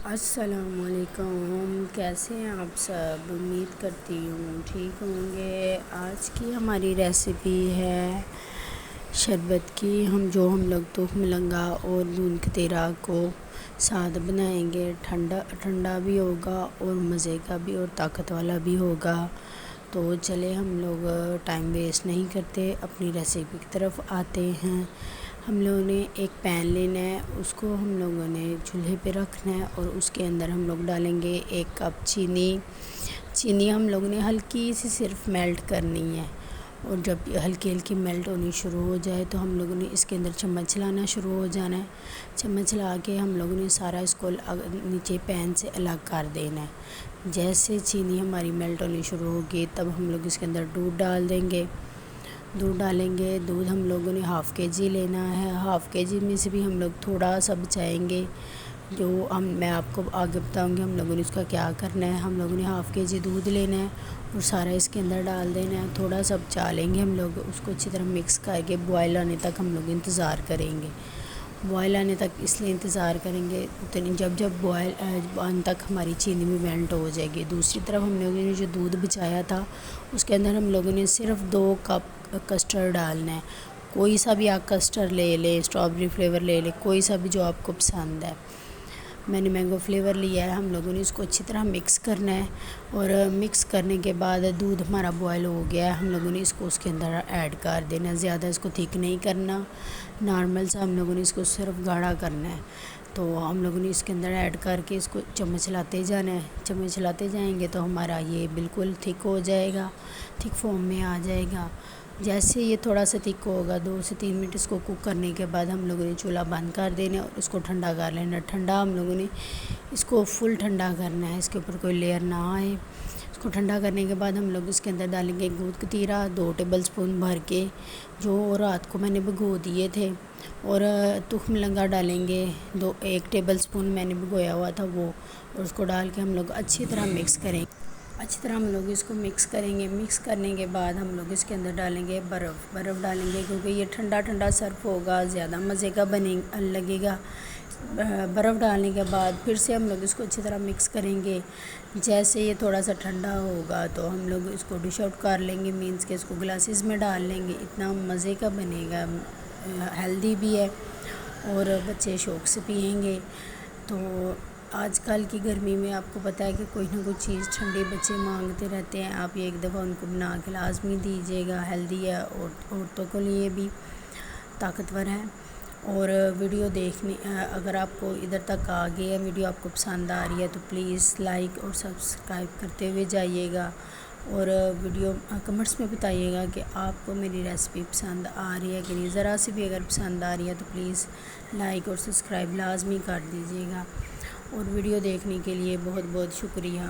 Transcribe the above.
السلام علیکم، کیسے ہیں آپ سب؟ امید کرتی ہوں ٹھیک ہوں گے۔ آج کی ہماری ریسیپی ہے شربت کی۔ ہم لوگ تخم لنگا اور دودھ کتیرا کو ساتھ بنائیں گے۔ ٹھنڈا بھی ہوگا اور مزے کا بھی اور طاقت والا بھی ہوگا۔ تو چلے ہم لوگ ٹائم ویسٹ نہیں کرتے، اپنی ریسیپی کی طرف آتے ہیں۔ ہم لوگوں نے ایک پین لینا ہے، اس کو ہم لوگوں نے چولہے پہ رکھنا ہے اور اس کے اندر ہم لوگ ڈالیں گے 1 کپ چینی ہم لوگوں نے ہلکی سی صرف میلٹ کرنی ہے، اور جب یہ ہلکی ہلکی میلٹ ہونی شروع ہو جائے تو ہم لوگوں نے اس کے اندر چمچ لانا شروع ہو جانا ہے۔ چمچ لا کے ہم لوگوں نے سارا اس کو نیچے پین سے الگ کر دینا ہے۔ جیسے چینی ہماری میلٹ ہونی شروع ہوگی تب ہم لوگ اس کے اندر دودھ ڈال دیں گے۔ دودھ ہم لوگوں نے ½ kg لینا ہے۔ ½ kg میں سے بھی ہم لوگ تھوڑا سا بچائیں گے، جو میں آپ کو آگے بتاؤں گی ہم لوگوں نے اس کا کیا کرنا ہے۔ ہم لوگوں نے ½ kg دودھ لینا ہے اور سارا اس کے اندر ڈال دینا ہے۔ تھوڑا سا بچا لیں گے ہم لوگ، اس کو اچھی طرح مکس کر کے بوائل آنے تک ہم لوگ انتظار کریں گے۔ بوائل آنے تک اس لیے انتظار کریں گے جب بوائل آنے تک ہماری چینی بھی میلٹ ہو جائے گی۔ دوسری طرف ہم لوگوں نے جو دودھ بچایا تھا اس کے اندر ہم لوگوں نے صرف 2 کپ کسٹرڈ ڈالنا ہے۔ کوئی سا بھی آپ کسٹرڈ لے لیں، اسٹرابری فلیور لے لیں، کوئی سا بھی جو آپ کو پسند ہے۔ میں نے مینگو فلیور لیا ہے۔ ہم لوگوں نے اس کو اچھی طرح مکس کرنا ہے، اور مکس کرنے کے بعد دودھ ہمارا بوائل ہو گیا ہے، ہم لوگوں نے اس کو اس کے اندر ایڈ کر دینا ہے۔ زیادہ اس کو تھک نہیں کرنا، نارمل سا ہم لوگوں نے اس کو صرف گاڑھا کرنا ہے۔ تو ہم لوگوں نے اس کے اندر ایڈ کر کے اس کو چمچ چلاتے جانا ہے۔ چمچ چلاتے جائیں گے تو ہمارا یہ بالکل تھک ہو جائے گا، تھک فارم میں آ جائے گا۔ جیسے یہ تھوڑا سا تھک ہوگا 2 سے 3 منٹ اس کو کوک کرنے کے بعد ہم لوگوں نے چولہا بند کر دینا ہے اور اس کو ٹھنڈا کر لینا ہے۔ ٹھنڈا ہم لوگوں نے اس کو فل ٹھنڈا کرنا ہے، اس کے اوپر کوئی لیئر نہ آئے۔ اس کو ٹھنڈا کرنے کے بعد ہم لوگ اس کے اندر ڈالیں گے دودھ کتیرا 2 ٹیبل سپون بھر کے، جو رات کو میں نے بھگو دیے تھے، اور تخم لنگا ڈالیں گے 1 ٹیبل سپون میں نے بھگویا ہوا تھا وہ، اور اس کو ڈال کے ہم لوگ اچھی طرح مکس کریں گے۔ اچھی طرح ہم لوگ اس کو مکس کریں گے۔ مکس کرنے کے بعد ہم لوگ اس کے اندر ڈالیں گے برف ڈالیں گے، کیونکہ یہ ٹھنڈا ٹھنڈا سرو ہوگا، زیادہ مزے کا لگے گا۔ برف ڈالنے کے بعد پھر سے ہم لوگ اس کو اچھی طرح مکس کریں گے۔ جیسے یہ تھوڑا سا ٹھنڈا ہوگا تو ہم لوگ اس کو ڈش آؤٹ کر لیں گے، مینس کہ اس کو گلاسز میں ڈال لیں گے۔ اتنا مزے کا بنے گا، ہیلدی بھی ہے اور بچے شوق سے پئیں گے۔ تو آج کل کی گرمی میں آپ کو پتہ ہے کہ کوئی نہ کوئی چیز ٹھنڈی بچے مانگتے رہتے ہیں، آپ ایک دفعہ ان کو بنا کے لازمی دیجیے گا۔ ہیلدی ہے اور عورتوں کے لیے بھی طاقتور ہے۔ اور ویڈیو اگر آپ کو ادھر تک آ گئی ہے، ویڈیو آپ کو پسند آ رہی ہے تو پلیز لائک اور سبسکرائب کرتے ہوئے جائیے گا، اور ویڈیو کمنٹس میں بتائیے گا کہ آپ کو میری ریسیپی پسند آ رہی ہے کہ نہیں۔ ذرا سی بھی اگر پسند آ رہی ہے تو پلیز لائک اور سبسکرائب لازمی کر دیجیے گا، اور ویڈیو دیکھنے کے لیے بہت بہت شکریہ۔